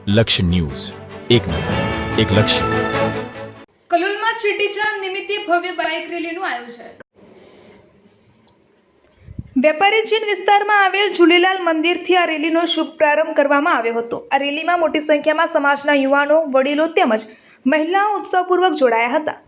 લક્ષ્ય ન્યૂઝ, એક નજર, એક લક્ષ્ય. કલોલમાં ચેટીચાંદ નિમિત્તે ભવ્ય બાઇક રેલીનું આયોજન. વેપારી ચીન વિસ્તારમાં આવેલ ઝૂલેલાલ મંદિરથી આ રેલીનો શુભ પ્રારંભ કરવામાં આવ્યો હતો. આ રેલીમાં મોટી સંખ્યામાં સમાજના યુવાનો, વડીલો તેમજ મહિલાઓ ઉત્સાહપૂર્વક જોડાયા હતા.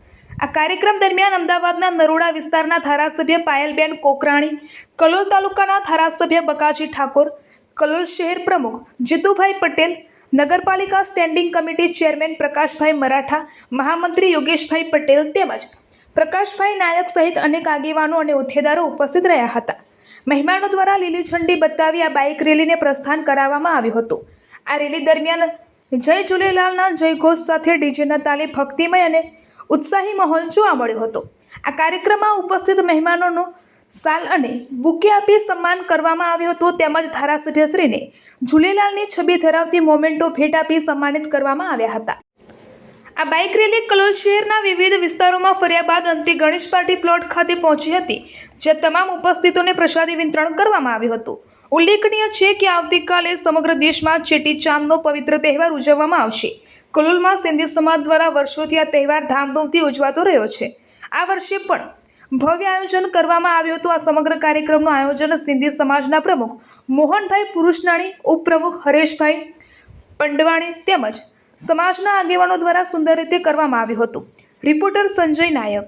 આ કાર્યક્રમ દરમિયાન અમદાવાદના નરોડા વિસ્તારના ધારાસભ્ય પાયલબેન કોકરાણી, કલોલ તાલુકાના ધારાસભ્ય બકાજી ઠાકોર, કલોલ શહેર પ્રમુખ જીતુભાઈ પટેલ, નગરપાલિકા standing committee chairman Prakashbhai Maratha, મહામંત્રી યોગેશભાઈ પટેલ તેમજ પ્રકાશભાઈ નાયક સહિત અનેક આગેવાનો અને હોદ્દેદારો ઉપસ્થિત રહ્યા હતા. મહેમાનો દ્વારા લીલી ઝંડી બતાવી આ બાઇક રેલીને પ્રસ્થાન કરાવવામાં આવ્યું હતું. આ રેલી દરમિયાન જય ઝૂલેલાલના જયઘોષ સાથે ડીજેના તાલે ભક્તિમય અને ઉત્સાહી માહોલ જોવા મળ્યો હતો. આ કાર્યક્રમમાં ઉપસ્થિત મહેમાનોનો શાલ અને બુકે આપી સન્માન કરવામાં આવ્યું હતું તેમજ ધારાસભ્યશ્રીને ઝૂલેલાલની છબી ધરાવતી મોમેન્ટો ભેટ આપી સન્માનિત કરવામાં આવ્યા હતા. આ બાઇક રેલી કલોલ શહેરના વિવિધ વિસ્તારોમાં ફર્યા બાદ અંતે ગણેશ પાર્ટી પ્લોટ ખાતે પહોંચી હતી, જ્યાં તમામ ઉપસ્થિતોને પ્રસાદી વિતરણ કરવામાં આવ્યું હતું. ઉલ્લેખનીય છે કે આવતીકાલે સમગ્ર દેશમાં ચેટીચાંદનો પવિત્ર તહેવાર ઉજવવામાં આવશે. કલોલમાં સિંધી સમાજ દ્વારા વર્ષોથી આ તહેવાર ધામધૂમથી ઉજવાતો રહ્યો છે. આ વર્ષે પણ ભવ્ય આયોજન કરવામાં આવ્યું હતું. આ સમગ્ર કાર્યક્રમનું આયોજન સિંધી સમાજના પ્રમુખ મોહનભાઈ પુરુષનાણી, ઉપપ્રમુખ હરેશભાઈ પંડવાણી તેમજ સમાજના આગેવાનો દ્વારા સુંદર રીતે કરવામાં આવ્યું હતું. રિપોર્ટર સંજય નાયક.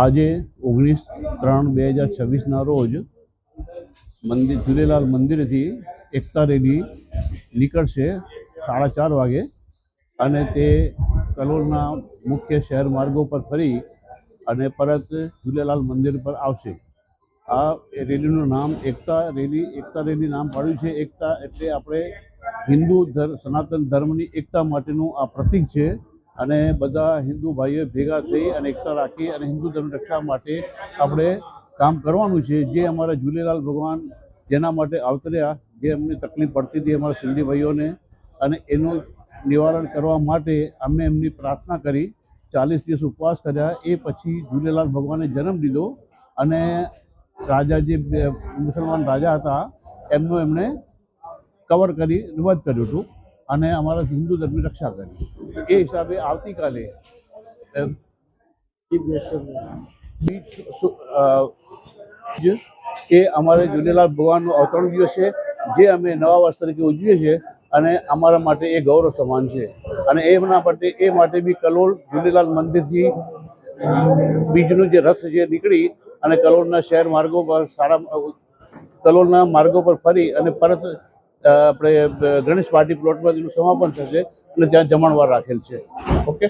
આજે 19/3/2026 રોજ ઝૂલેલાલ મંદિરથી એકતા રેલી નીકળશે 4:30 વાગે અને તે કલોલના મુખ્ય શહેર માર્ગો પર ફરી અને પરત ઝૂલેલાલ મંદિર પર આવશે. આ રેલીનું નામ એકતા રેલી નામ પાડ્યું છે. એકતા એટલે આપણે હિન્દુ સનાતન ધર્મની એકતા માટેનું આ પ્રતીક છે અને બધા હિન્દુ ભાઈઓ ભેગા થઈ અને એકતા રાખી અને હિન્દુ ધર્મ રક્ષા માટે આપણે કામ કરવાનું છે. જે અમારા ઝૂલેલાલ ભગવાન જેના માટે અવતર્યા, જે અમને તકલીફ પડતી હતી અમારા સિંધી ભાઈઓને, અને એનું નિવારણ કરવા માટે અમે એમની પ્રાર્થના કરી, 40 દિવસ ઉપવાસ કર્યા. એ પછી ઝૂલેલાલ ભગવાને જન્મ લીધો અને રાજા જે મુસલમાન રાજા હતા એમણે કવર કરી વધ કર્યું હતું અને અમારા હિન્દુ ધર્મની રક્ષા કરી. એ હિસાબે આવતીકાલે એ અમારે ઝૂલેલાલ ભગવાનનો અવતરણ દિવસ છે, જે અમે નવા વર્ષ તરીકે ઉજવીએ છીએ અને અમારા માટે એ ગૌરવ સમાન છે. અને એ માટે બી કલોલ ઝૂલેલાલ મંદિરથી બીજનો જે રથ છે નીકળી અને કલોલના શહેર માર્ગો પર કલોલના માર્ગો પર ફરી અને પરત આપણે ગણેશ પાર્ટી પ્લોટમાં તેનું સમાપન થશે અને ત્યાં જમણવાર રાખેલ છે. ઓકે.